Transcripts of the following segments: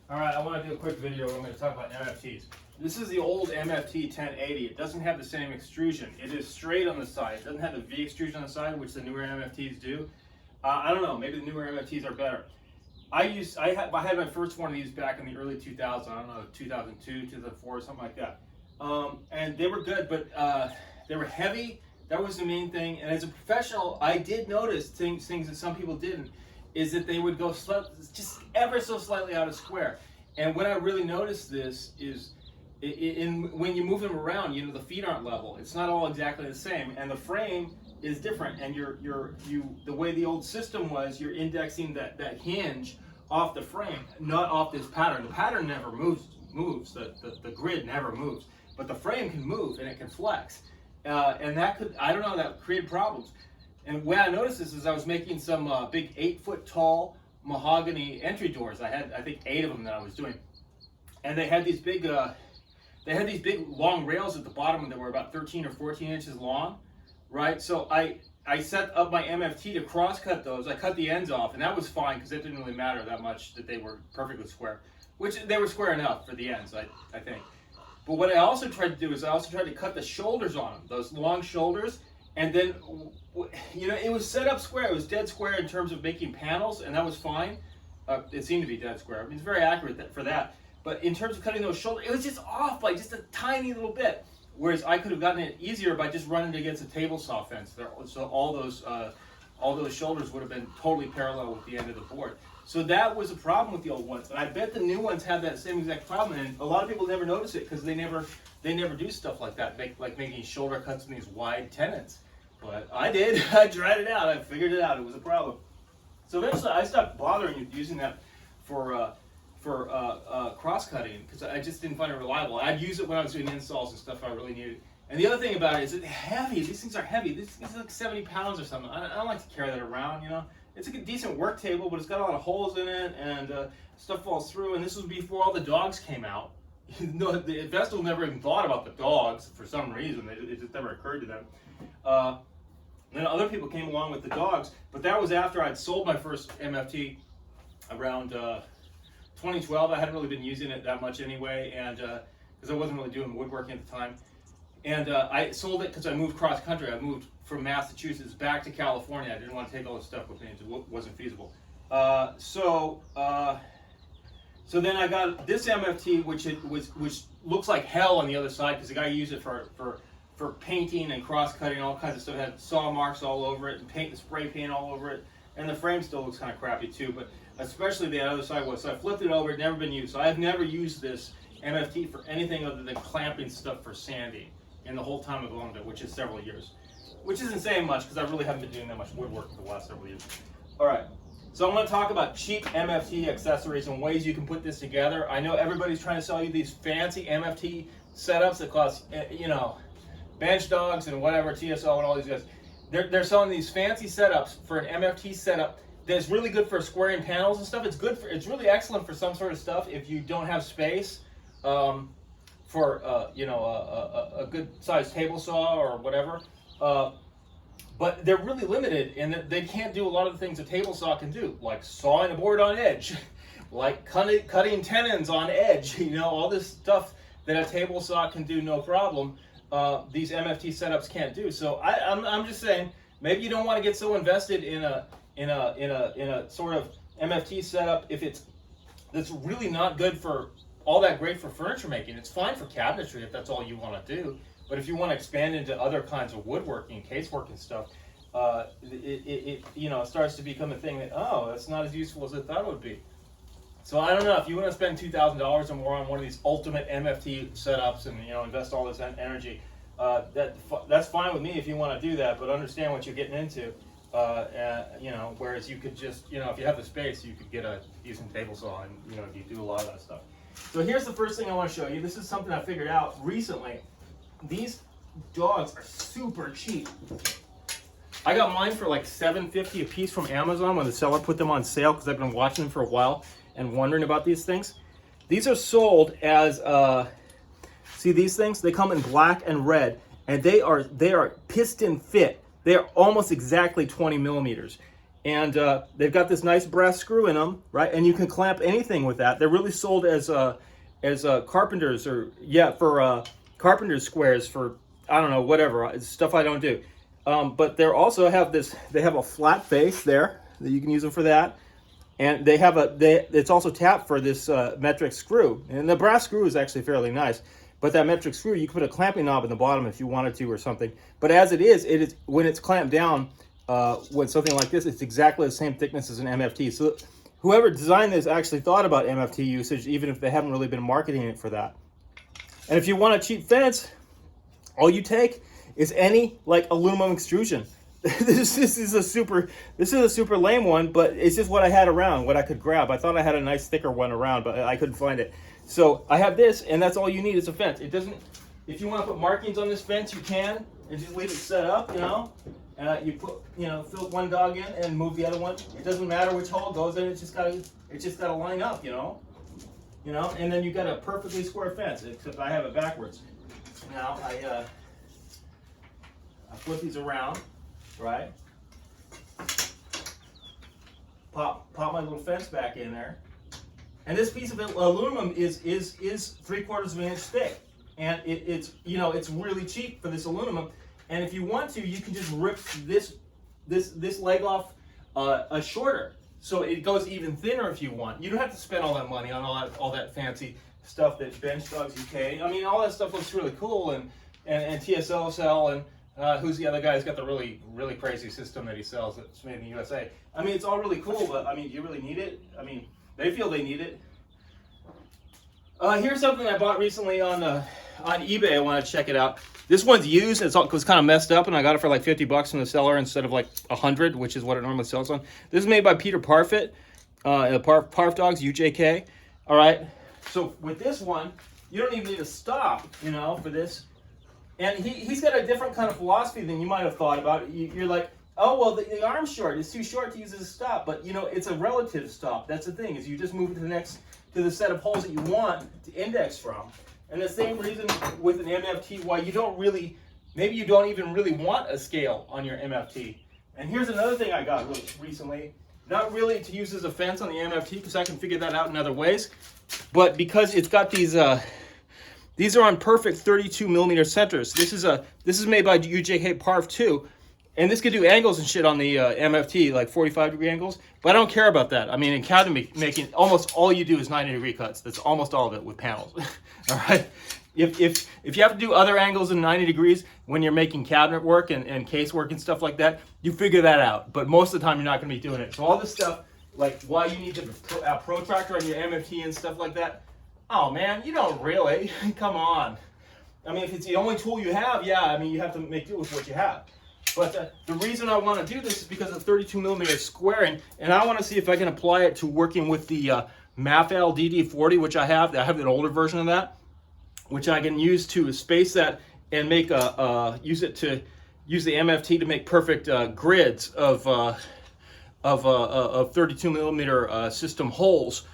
All right, I want to do a quick video where I'm going to talk about MFTs. This is the old MFT 1080. It doesn't have the same extrusion. It is straight on the side. It doesn't have the V extrusion on the side, which the newer MFTs do. I don't know, maybe the newer MFTs are better. I had my first one of these back in the early 2000s, I don't know, 2002, 2004, something like that. And they were good, but they were heavy. That was the main thing. And as a professional, I did notice things that some people didn't, is that they would go just ever so slightly out of square. And when I really noticed this is when you move them around, you know, the feet aren't level. It's not all exactly the same, and the frame is different. And the way the old system was, you're indexing that hinge off the frame, not off this pattern. The pattern never moves. The grid never moves, but the frame can move and it can flex. And that could, I don't know, that created problems. And when I noticed this is I was making some big 8-foot tall mahogany entry doors. I had, I think, 8 of them that I was doing. And they had these big long rails at the bottom that were about 13 or 14 inches long, right? So I set up my MFT to cross cut those. I cut the ends off, and that was fine because it didn't really matter that much that they were perfectly square, which they were square enough for the ends, I think. But what I also tried to do is I also tried to cut the shoulders on them, those long shoulders. And then, you know, it was set up square. It was dead square in terms of making panels, and that was fine. It seemed to be dead square. I mean, it's very accurate for that. But in terms of cutting those shoulders, it was just off by just a tiny little bit. Whereas I could have gotten it easier by just running it against a table saw fence. So all those shoulders would have been totally parallel with the end of the board. So that was a problem with the old ones. And I bet the new ones have that same exact problem. And a lot of people never notice it because they never do stuff like that, like making shoulder cuts in these wide tenons. But I did. I tried it out. I figured it out. It was a problem. So eventually, I stopped bothering using that for cross cutting because I just didn't find it reliable. I'd use it when I was doing installs and stuff I really needed. And the other thing about it is it's heavy. These things are heavy. This is like 70 pounds or something. I don't like to carry that around. You know, it's a decent work table, but it's got a lot of holes in it and stuff falls through. And this was before all the dogs came out. No, the Festool never even thought about the dogs for some reason. It just never occurred to them. Then other people came along with the dogs, but that was after I'd sold my first MFT around 2012. I hadn't really been using it that much anyway, and because I wasn't really doing woodworking at the time. And I sold it because I moved cross country. I moved from Massachusetts back to California. I didn't want to take all this stuff with me. It wasn't feasible. So then I got this MFT, which looks like hell on the other side because the guy used it for painting and cross-cutting, all kinds of stuff. It had saw marks all over it and spray paint all over it. And the frame still looks kind of crappy too, but especially the other side was. So I flipped it over, it never been used. So I have never used this MFT for anything other than clamping stuff for sanding in the whole time I've owned it, which is several years. Which isn't saying much because I really haven't been doing that much woodwork for the last several years. All right, so I'm going to talk about cheap MFT accessories and ways you can put this together. I know everybody's trying to sell you these fancy MFT setups that cost, you know, Bench Dogs and whatever, TSO and all these guys. They're selling these fancy setups for an MFT setup that's really good for squaring panels and stuff. It's really excellent for some sort of stuff if you don't have space for you know, a good sized table saw or whatever. But they're really limited in that they can't do a lot of the things a table saw can do, like sawing a board on edge, like cutting tenons on edge, you know, all this stuff that a table saw can do no problem. These MFT setups can't do. So I'm just saying, maybe you don't want to get so invested in a sort of MFT setup that's really not good for all that great for furniture making. It's fine for cabinetry if that's all you want to do. But if you want to expand into other kinds of woodworking, casework and stuff, it you know, it starts to become a thing that, oh, that's not as useful as I thought it would be. So I don't know, if you want to spend $2,000 or more on one of these ultimate MFT setups and, you know, invest all this energy, that's fine with me if you want to do that, but understand what you're getting into. You know, whereas you could just, you know, if you have the space, you could get a decent table saw and, you know, you do a lot of that stuff. So here's the first thing I want to show you. This is something I figured out recently. These dogs are super cheap. I got mine for like $7.50 a piece from Amazon when the seller put them on sale because I've been watching them for a while and wondering about these things. These are sold as, see these things? They come in black and red, and they are piston fit. They are almost exactly 20 millimeters. And they've got this nice brass screw in them, right? And you can clamp anything with that. They're really sold as carpenters, or for carpenters squares for, I don't know, whatever. It's stuff I don't do. But they also have this, they have a flat face there that you can use them for that. And they have it's also tapped for this metric screw. And the brass screw is actually fairly nice. But that metric screw, you can put a clamping knob in the bottom if you wanted to or something. But as it is when it's clamped down, with something like this, it's exactly the same thickness as an MFT. So whoever designed this actually thought about MFT usage, even if they haven't really been marketing it for that. And if you want a cheap fence, all you take is any like aluminum extrusion. This is a super lame one, but it's just what I had around, what I could grab. I thought I had a nice thicker one around, but I couldn't find it. So I have this, and that's all you need is a fence. It doesn't. If you want to put markings on this fence, you can, and just leave it set up, you know. You put, fill one dog in and move the other one. It doesn't matter which hole it goes in. It's just gotta line up, you know. And then you got a perfectly square fence, except I have it backwards. Now I flip these around, right? Pop my little fence back in there, and this piece of aluminum is 3/4 of an inch thick, and it's really cheap for this aluminum. And if you want to, you can just rip this leg off shorter, so it goes even thinner if you want. You don't have to spend all that money on all that fancy stuff that Bench Dogs UK. I mean, all that stuff looks really cool, and TSO sell, and who's the other guy who's got the really crazy system that he sells that's made in the USA. I mean, it's all really cool, but I mean, do you really need it? I mean, they feel they need it. Here's something I bought recently on eBay. I want to check it out. This one's used. It was kind of messed up, and I got it for like $50 from the seller instead of like $100, which is what it normally sells on. This is made by Peter Parfit, Parf Dogs UJK. All right. So with this one, you don't even need a stop, for this. And he's got a different kind of philosophy than you might have thought about. You're like, oh well, the arm's short. It's too short to use as a stop. But it's a relative stop. That's the thing, is you just move it to the set of holes that you want to index from. And the same reason with an MFT why maybe you don't even really want a scale on your MFT. And here's another thing I got recently. Not really to use as a fence on the MFT, because I can figure that out in other ways, but because it's got these are on perfect 32 millimeter centers. This is made by UJK Parf 2, and this could do angles and shit on the MFT, like 45-degree angles. But I don't care about that. I mean, in cabinet making, almost all you do is 90-degree cuts. That's almost all of it with panels. All right. If you have to do other angles in 90 degrees when you're making cabinet work and case work and stuff like that, you figure that out. But most of the time, you're not going to be doing it. So all this stuff, like why you need the protractor on your MFT and stuff like that, oh man, you don't really. Come on. I mean, if it's the only tool you have, yeah, I mean, you have to make do with what you have. But the reason I want to do this is because of 32 millimeter squaring, and I want to see if I can apply it to working with the Mafal DD40, which I have. I have an older version of that, which I can use to space that and make use the MFT to make perfect grids of 32 millimeter system holes.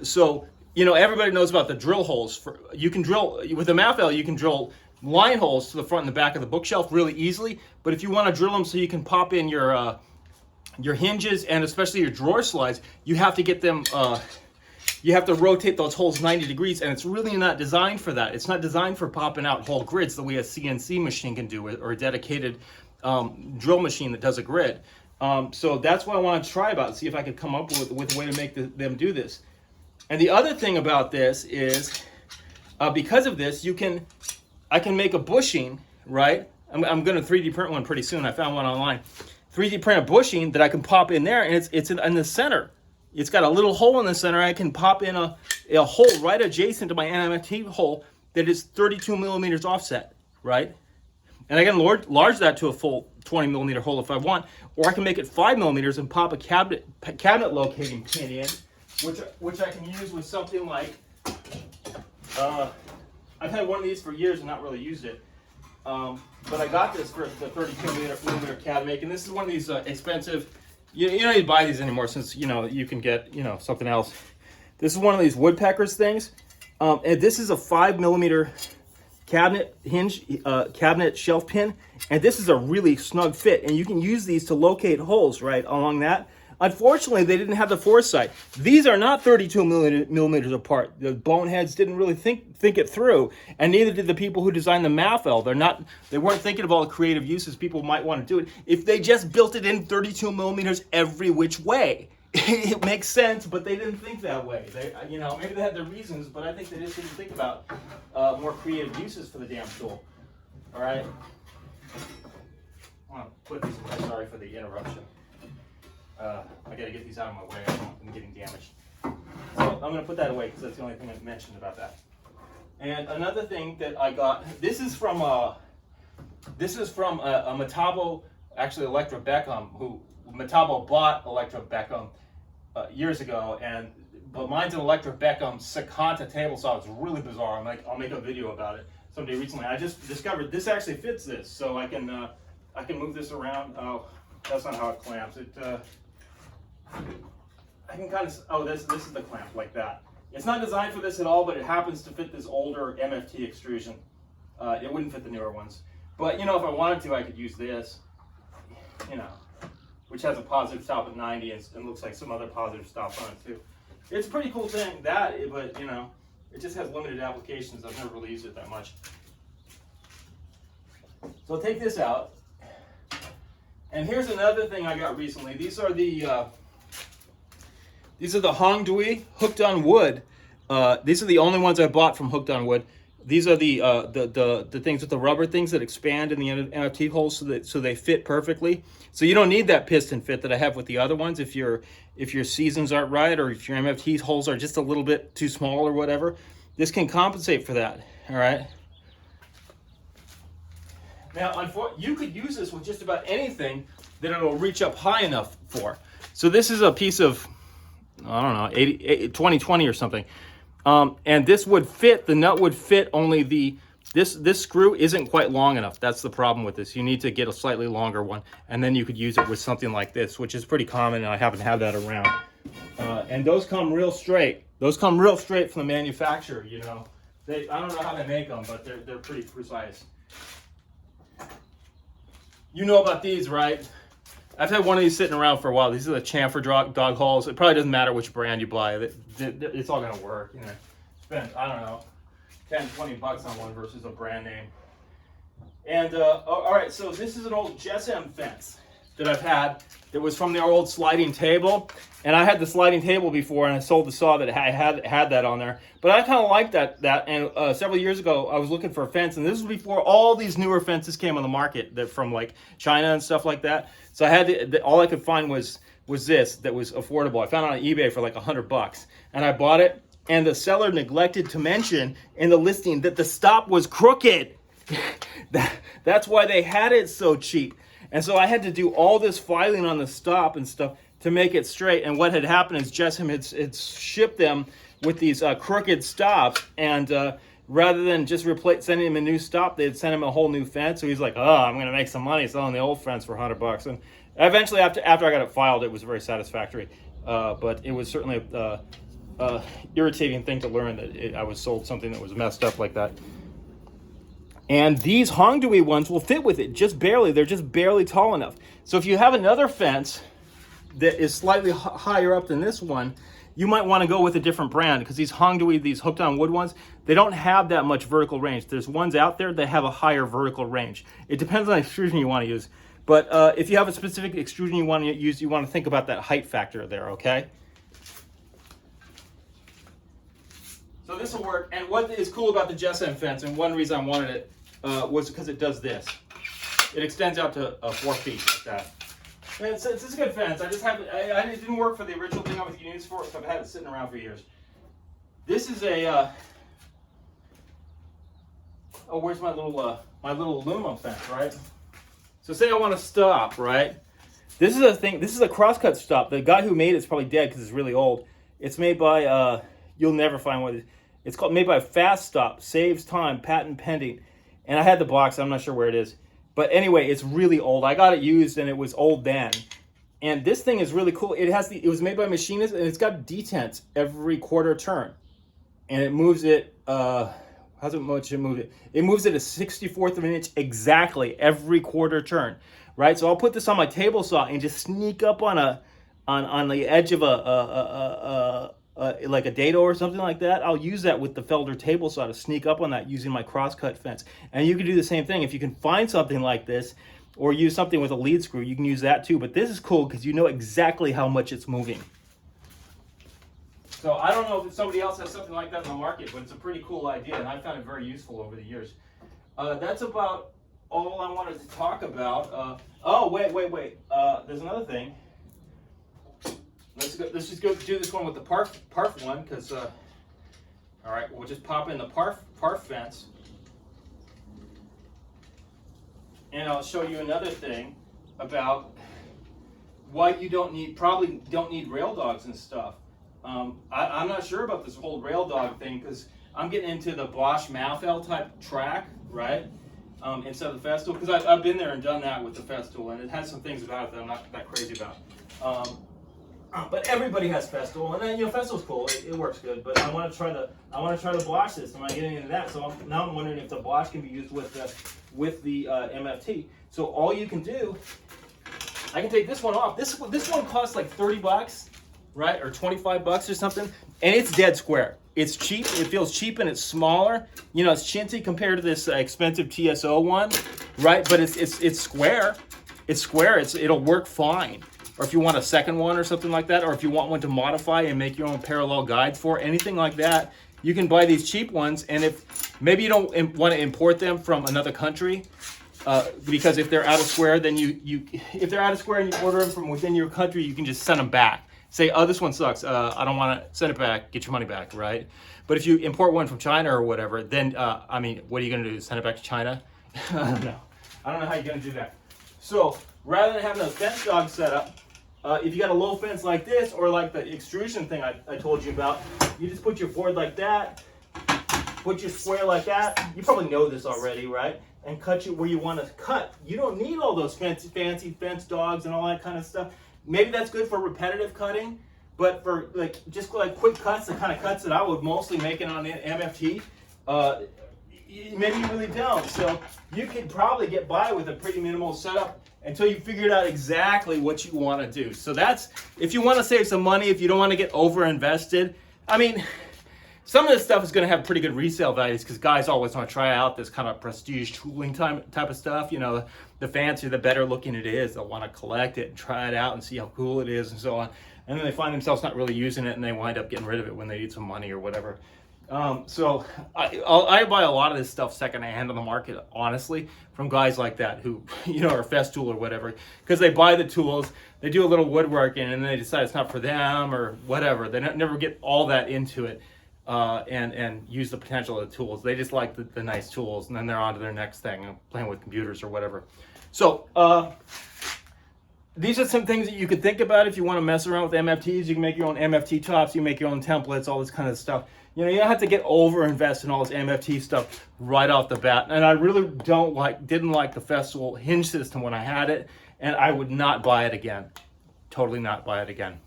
So everybody knows about the drill holes. You can drill with the Mafal. You can drill line holes to the front and the back of the bookshelf really easily. But if you want to drill them so you can pop in your hinges and especially your drawer slides, you have to get them. You have to rotate those holes 90 degrees, and it's really not designed for that. It's not designed for popping out whole grids the way a CNC machine can do it, or a dedicated drill machine that does a grid. So that's what I want to try about, see if I could come up with a way to make them do this. And the other thing about this is, because of this, I can make a bushing, right? I'm going to 3D print one pretty soon. I found one online. 3D print a bushing that I can pop in there, and it's in the center. It's got a little hole in the center. I can pop in a hole right adjacent to my MFT hole that is 32 millimeters offset, right? And I can enlarge that to a full 20 millimeter hole if I want, or I can make it 5 millimeters and pop a cabinet locating pin in, which I can use with something like, I've had one of these for years and not really used it. But I got this for the 32 millimeter cabinet making. This is one of these expensive. You don't need to buy these anymore since you can get something else. This is one of these woodpeckers things, and this is a 5 millimeter cabinet hinge, cabinet shelf pin, and this is a really snug fit. And you can use these to locate holes right along that. Unfortunately, they didn't have the foresight. These are not 32 millimeters apart. The boneheads didn't really think it through, and neither did the people who designed the Maffel. They weren't thinking of all the creative uses people might want to do it. If they just built it in 32 millimeters every which way, it makes sense, but they didn't think that way. Maybe they had their reasons, but I think they just didn't think about more creative uses for the damn tool. All right. I want to put these away. Sorry for the interruption. I got to get these out of my way. I don't want them getting damaged. So I'm going to put that away because that's the only thing I mentioned about that. And another thing that I got, this is from a Metabo, actually Electra Beckham, who Metabo bought Electra Beckham years ago, but mine's an Electra Beckham Sakanta table saw. It's really bizarre. I'll make a video about it someday recently. I just discovered this actually fits this, so I can move this around. Oh, that's not how it clamps. I can kind of, oh, this is the clamp, like that. It's not designed for this at all, but it happens to fit this older MFT extrusion. It wouldn't fit the newer ones. But, if I wanted to, I could use this, which has a positive stop at 90 and looks like some other positive stops on it too. It's a pretty cool thing, but, it just has limited applications. I've never really used it that much. So I'll take this out. And here's another thing I got recently. These are the Hongdui hooked on wood. These are the only ones I bought from Hooked on Wood. These are the things with the rubber things that expand in the MFT holes so they fit perfectly. So you don't need that piston fit that I have with the other ones if your seasons aren't right, or if your MFT holes are just a little bit too small or whatever. This can compensate for that. All right. Now, you could use this with just about anything that it'll reach up high enough for. So this is a piece of, I don't know, 2020 or something. And this would fit, the nut would fit, only this screw isn't quite long enough. That's the problem with this. You need to get a slightly longer one, and then you could use it with something like this, which is pretty common, and I happen to have that around. And those come real straight. Those come real straight from the manufacturer, I don't know how they make them, but they're pretty precise. You know about these, right? I've had one of these sitting around for a while. These are the chamfer dog holes. It probably doesn't matter which brand you buy. It's all going to work. Spend, I don't know, 10, 20 bucks on one versus a brand name. And, all right, so this is an old GSM fence that I've had that was from the old sliding table. And I had the sliding table before, and I sold the saw that had that on there. But I kind of liked that. And several years ago, I was looking for a fence, and this was before all these newer fences came on the market that from like China and stuff like that. So I had all I could find was this that was affordable. I found it on eBay for like $100, and I bought it. And the seller neglected to mention in the listing that the stop was crooked. That's why they had it so cheap. And so I had to do all this filing on the stop and stuff to make it straight. And what had happened is GSM had shipped them with these crooked stops, and rather than just sending him a new stop, they'd send him a whole new fence. So he's like, oh, I'm going to make some money selling the old fence for $100. And eventually, after I got it filed, it was very satisfactory. But it was certainly a irritating thing to learn that I was sold something that was messed up like that. And these Hongdui ones will fit with it just barely. They're just barely tall enough. So if you have another fence that is slightly higher up than this one, you might want to go with a different brand, because these Hongdui, these hooked on wood ones, they don't have that much vertical range. There's ones out there that have a higher vertical range. It depends on the extrusion you want to use. But if you have a specific extrusion you want to use, you want to think about that height factor there, okay? So this will work. And what is cool about the GSM fence, and one reason I wanted it, was because it does this. It extends out to 4 feet like that. And it's a good fence. I just have it. It didn't work for the original thing I was using this for, so I've had it sitting around for years. This is a. Oh, where's my little aluminum fence, right? So say I want to stop, right? This is a thing. This is a crosscut stop. The guy who made it's probably dead because it's really old. It's made by. You'll never find what it's called. Made by Fast Stop. Saves time. Patent pending. And I had the box. I'm not sure where it is. But anyway, it's really old. I got it used, and it was old then. And this thing is really cool. It was made by machinists, and it's got detents every quarter turn. And it moves it, how's it much it move it? It moves it a 64th of an inch exactly every quarter turn, right? So I'll put this on my table saw and just sneak up on on the edge of like a dado or something like that, I'll use that with the Felder table saw to sneak up on that using my crosscut fence. And you can do the same thing if you can find something like this, or use something with a lead screw. You can use that too. But this is cool because you know exactly how much it's moving. So I don't know if somebody else has something like that in the market, but it's a pretty cool idea, and I found it very useful over the years. That's about all I wanted to talk about. Oh, wait. There's another thing. Let's just go do this one with the parf one, because, all right, we'll just pop in the parf fence. And I'll show you another thing about why you probably don't need rail dogs and stuff. I'm not sure about this whole rail dog thing, because I'm getting into the Bosch Malfel type track, right? Instead of the Festool, because I've been there and done that with the Festool, and it has some things about it that I'm not that crazy about. But everybody has Festool, and then, you know, Festool's cool. It works good. But I want to try the Bosch system. I'm getting into that. So now I'm wondering if the Bosch can be used with the MFT. So all you can do, I can take this one off. This one costs like $30, right, or $25 or something, and it's dead square. It's cheap. It feels cheap, and it's smaller. You know, it's chintzy compared to this expensive TSO one, right? But it's square. It's square. It'll work fine. Or if you want a second one or something like that, or if you want one to modify and make your own parallel guides for, anything like that, you can buy these cheap ones. And if maybe you don't want to import them from another country, because if they're out of square, then if they're out of square and you order them from within your country, you can just send them back. Say, oh, this one sucks. I don't want to send it back. Get your money back, right? But if you import one from China or whatever, then I mean, what are you going to do? Send it back to China? I don't know. I don't know how you're going to do that. So rather than having a fence dog set up, if you got a low fence like this, or like the extrusion thing I told you about, you just put your board like that, put your square like that. You probably know this already, right? And cut it where you want to cut. You don't need all those fancy fence dogs and all that kind of stuff. Maybe that's good for repetitive cutting, but for just quick cuts, the kind of cuts that I would mostly make it on MFT, maybe you really don't. So you could probably get by with a pretty minimal setup until you figured out exactly what you want to do. So that's, if you want to save some money, if you don't want to get over invested. I mean, some of this stuff is going to have pretty good resale values, because guys always want to try out this kind of prestige tooling type of stuff. You know, the fancier, the better looking it is. They'll want to collect it and try it out and see how cool it is and so on. And then they find themselves not really using it, and they wind up getting rid of it when they need some money or whatever. So I buy a lot of this stuff secondhand on the market, honestly, from guys like that who, you know, are Festool or whatever, because they buy the tools, they do a little woodworking, and then they decide it's not for them or whatever. They never get all that into it and use the potential of the tools. They just like the nice tools, and then they're on to their next thing, playing with computers or whatever. So these are some things that you could think about if you want to mess around with MFTs. You can make your own MFT tops, you can make your own templates, all this kind of stuff. You know, you don't have to get over invest in all this MFT stuff right off the bat. And I really didn't like the Festool hinge system when I had it, and I would not buy it again. Totally not buy it again.